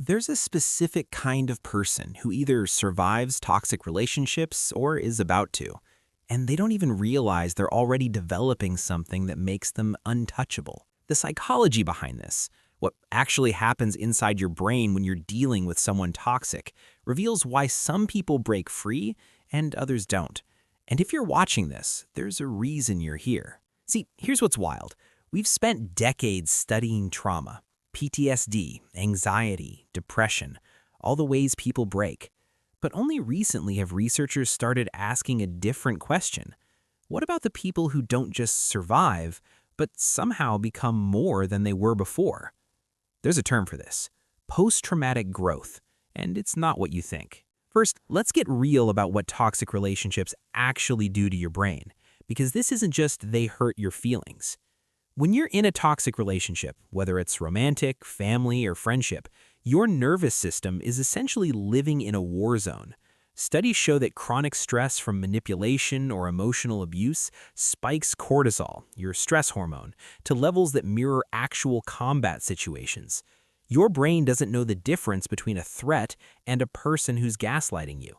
There's a specific kind of person who either survives toxic relationships or is about to, and they don't even realize they're already developing something that makes them untouchable. The psychology behind this, what actually happens inside your brain when you're dealing with someone toxic, reveals why some people break free and others don't. And if you're watching this, there's a reason you're here. See, here's what's wild. We've spent decades studying trauma, PTSD, anxiety, depression, all the ways people break. But only recently have researchers started asking a different question. What about the people who don't just survive, but somehow become more than they were before? There's a term for this: post-traumatic growth, and it's not what you think. First, let's get real about what toxic relationships actually do to your brain, because this isn't just they hurt your feelings. When you're in a toxic relationship, whether it's romantic, family, or friendship, your nervous system is essentially living in a war zone. Studies show that chronic stress from manipulation or emotional abuse spikes cortisol, your stress hormone, to levels that mirror actual combat situations. Your brain doesn't know the difference between a threat and a person who's gaslighting you.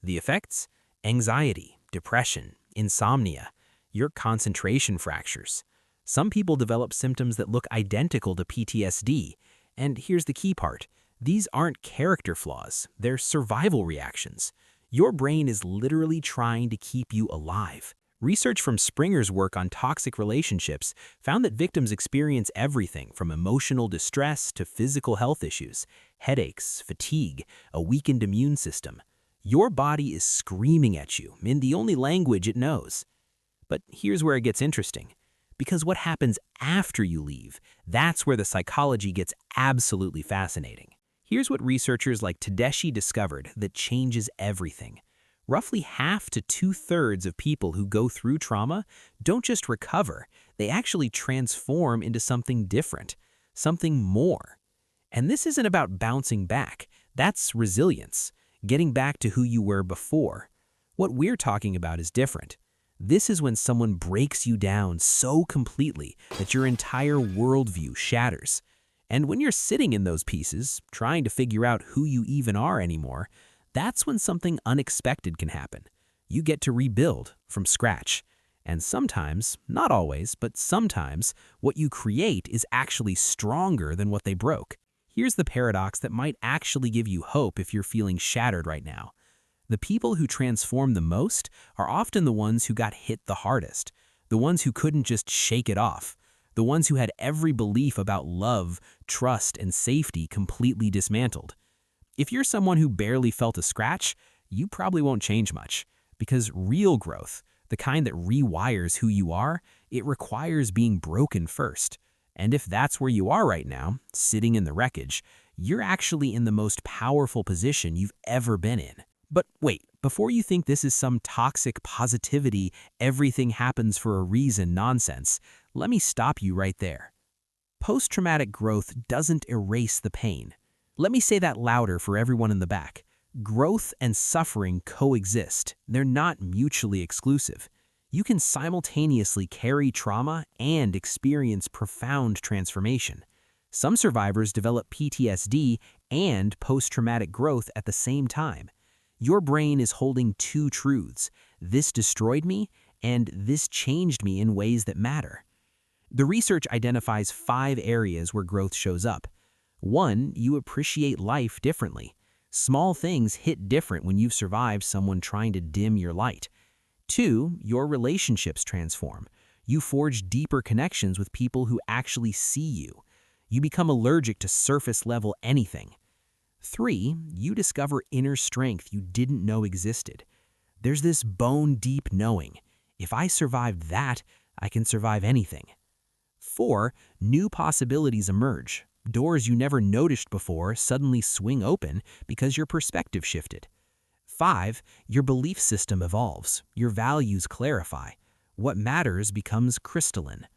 The effects? Anxiety, depression, insomnia, your concentration fractures. Some people develop symptoms that look identical to PTSD, and here's the key part. These aren't character flaws, they're survival reactions. Your brain is literally trying to keep you alive. Research from Springer's work on toxic relationships found that victims experience everything from emotional distress to physical health issues, headaches, fatigue, a weakened immune system. Your body is screaming at you in the only language it knows. But here's where it gets interesting. Because what happens after you leave, that's where the psychology gets absolutely fascinating. Here's what researchers like Tedeschi discovered that changes everything. Roughly half to two-thirds of people who go through trauma don't just recover, they actually transform into something different, something more. And this isn't about bouncing back, that's resilience, getting back to who you were before. What we're talking about is different. This is when someone breaks you down so completely that your entire worldview shatters. And when you're sitting in those pieces, trying to figure out who you even are anymore, that's when something unexpected can happen. You get to rebuild from scratch. And sometimes, not always, but sometimes, what you create is actually stronger than what they broke. Here's the paradox that might actually give you hope if you're feeling shattered right now. The people who transform the most are often the ones who got hit the hardest, the ones who couldn't just shake it off, the ones who had every belief about love, trust, and safety completely dismantled. If you're someone who barely felt a scratch, you probably won't change much, because real growth, the kind that rewires who you are, it requires being broken first. And if that's where you are right now, sitting in the wreckage, you're actually in the most powerful position you've ever been in. But wait, before you think this is some toxic positivity, everything happens for a reason nonsense, let me stop you right there. Post-traumatic growth doesn't erase the pain. Let me say that louder for everyone in the back. Growth and suffering coexist. They're not mutually exclusive. You can simultaneously carry trauma and experience profound transformation. Some survivors develop PTSD and post-traumatic growth at the same time. Your brain is holding two truths. This destroyed me, and this changed me in ways that matter. The research identifies 5 areas where growth shows up. 1, you appreciate life differently. Small things hit different when you've survived someone trying to dim your light. 2, your relationships transform. You forge deeper connections with people who actually see you. You become allergic to surface-level anything. 3, you discover inner strength you didn't know existed. There's this bone-deep knowing. If I survived that, I can survive anything. 4, new possibilities emerge. Doors you never noticed before suddenly swing open because your perspective shifted. 5, your belief system evolves. Your values clarify. What matters becomes crystalline.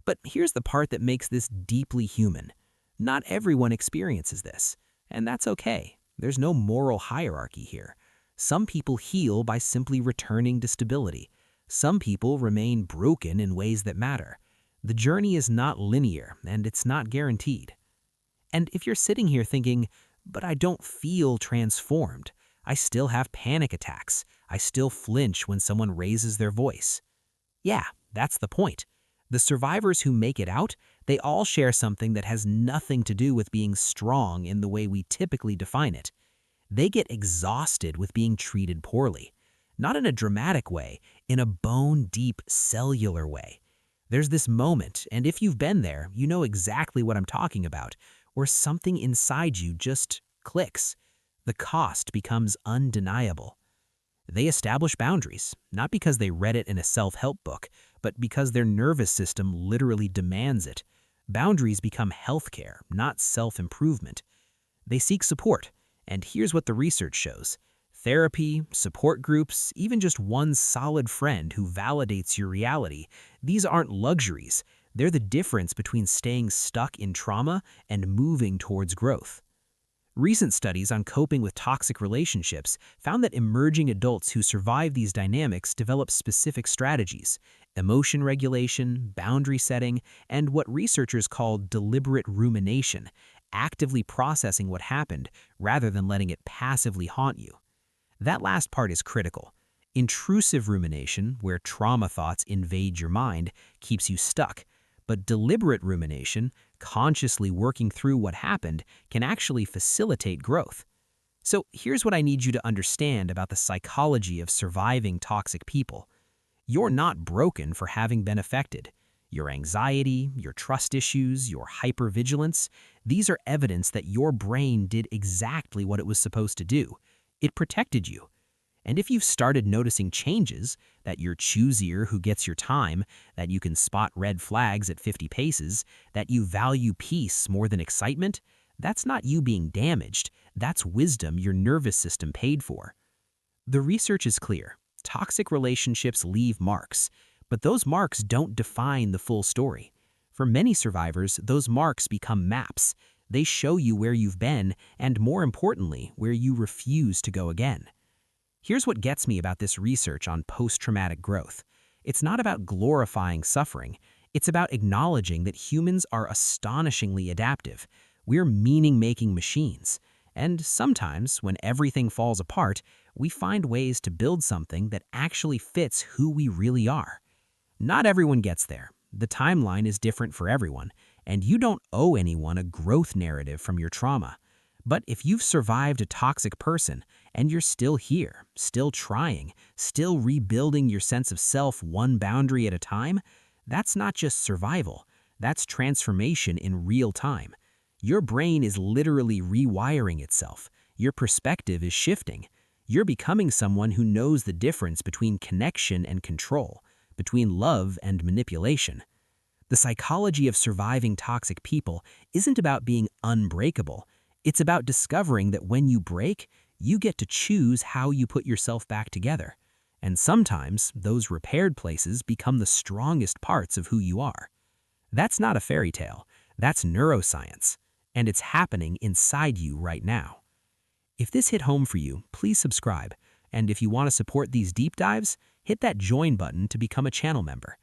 But here's the part that makes this deeply human. Not everyone experiences this, and that's okay. There's no moral hierarchy here. Some people heal by simply returning to stability. Some people remain broken in ways that matter. The journey is not linear, and it's not guaranteed. And if you're sitting here thinking, but I don't feel transformed. I still have panic attacks. I still flinch when someone raises their voice. Yeah, that's the point. The survivors who make it out, they all share something that has nothing to do with being strong in the way we typically define it. They get exhausted with being treated poorly. Not in a dramatic way, in a bone-deep cellular way. There's this moment, and if you've been there, you know exactly what I'm talking about, where something inside you just clicks. The cost becomes undeniable. They establish boundaries, not because they read it in a self-help book, but because their nervous system literally demands it. Boundaries become healthcare, not self-improvement. They seek support, and here's what the research shows. Therapy, support groups, even just one solid friend who validates your reality, these aren't luxuries. They're the difference between staying stuck in trauma and moving towards growth. Recent studies on coping with toxic relationships found that emerging adults who survive these dynamics develop specific strategies: emotion regulation, boundary setting, and what researchers call deliberate rumination, actively processing what happened rather than letting it passively haunt you. That last part is critical. Intrusive rumination, where trauma thoughts invade your mind, keeps you stuck. But deliberate rumination, consciously working through what happened, can actually facilitate growth. So here's what I need you to understand about the psychology of surviving toxic people. You're not broken for having been affected. Your anxiety, your trust issues, your hypervigilance, these are evidence that your brain did exactly what it was supposed to do. It protected you. And if you've started noticing changes, that you're choosier who gets your time, that you can spot red flags at 50 paces, that you value peace more than excitement, that's not you being damaged. That's wisdom your nervous system paid for. The research is clear. Toxic relationships leave marks, but those marks don't define the full story. For many survivors, those marks become maps. They show you where you've been, and more importantly, where you refuse to go again. Here's what gets me about this research on post-traumatic growth. It's not about glorifying suffering. It's about acknowledging that humans are astonishingly adaptive. We're meaning-making machines. And sometimes, when everything falls apart, we find ways to build something that actually fits who we really are. Not everyone gets there. The timeline is different for everyone, and you don't owe anyone a growth narrative from your trauma. But if you've survived a toxic person and you're still here, still trying, still rebuilding your sense of self one boundary at a time, that's not just survival, that's transformation in real time. Your brain is literally rewiring itself. Your perspective is shifting. You're becoming someone who knows the difference between connection and control, between love and manipulation. The psychology of surviving toxic people isn't about being unbreakable. It's about discovering that when you break, you get to choose how you put yourself back together. And sometimes, those repaired places become the strongest parts of who you are. That's not a fairy tale. That's neuroscience. And it's happening inside you right now. If this hit home for you, please subscribe. And if you want to support these deep dives, hit that join button to become a channel member.